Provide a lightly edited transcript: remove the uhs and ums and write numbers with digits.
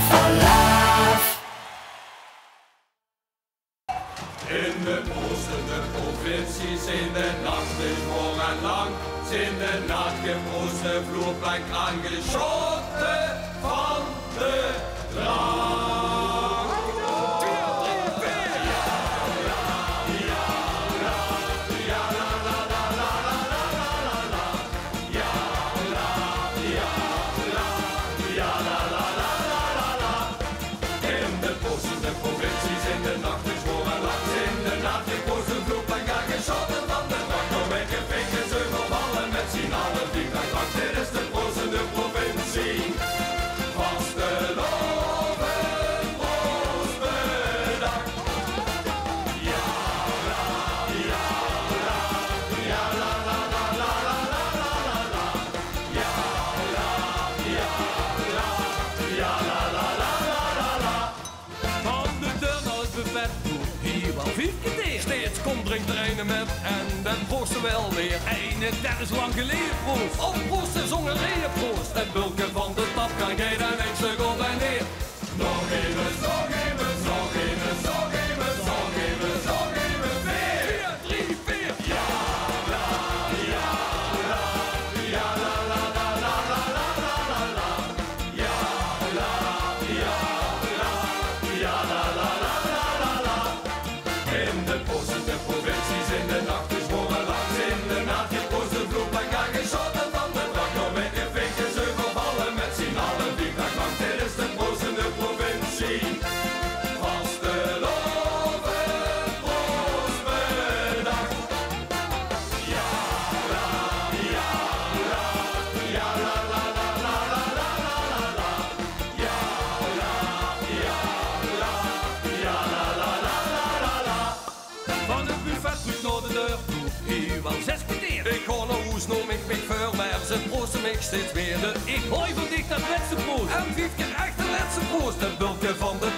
for life. In de oosten, de provincies, in de nacht is voor en lang. In de nachtgeproeste vloerplank aangeschoten van de drank. 2, 3, 4. Ja, la, ja, la, la, la, la, la, la, la, la. Ja, la, ja, la, ja, la, la, la, la, la, la. In de oosten, de provincies, in de nacht is voor en lang. In de nachtgeproeste vloerplank aangeschoten van de drank. Door weggevinken ze vervallen met z'n allen die drank. Dit is de proostende provincie. Vasteloven, proost bedankt. Ja, la, ja, la, ja, la, la, la, la, la, la, la, la. Ja, la, ja, la, ja, la, la, la, la, la, la. Van de deur naar het buffet toe, hier wel 5 keer. Steeds komt drinkt er een met en dan proosten wel weer. Ene, dat is lang geleden proost. Op proost is ongereden proost. Het bulken van de tap kan geen en een stuk op en neer. Nog even, nog even, nog even, nog even, nog even, nog even weer. 4, 3, 4. Ja, la, ja, la, ja, la, la, la, la, la, la, la, la, la. Ja, la, ja, la, ja, la, la, la, la, la, la. In de oosten, de provincies, in de nacht is voor en langs. In de nachtgeproeste vloerplank aangeschoten van de drank. Door weggevinken ze vervallen met z'n allen die drank. Dit is de proostende provincie. Vasteloven, proost bedankt. Ja, la, ja, la, ja, la, la, la, la, la, la, la, la. Ja, la, ja, la, ja, la, la, la, la, la, la. Van het buffet terug naar de deur toe, hier wel 6 keer. Ik ga naar huis, noem ik mij voor, maar ze proosten mij steeds weer. Ik hooi van dicht dat laatste proost en 5 keer echt de laatste proost. Het bulken van de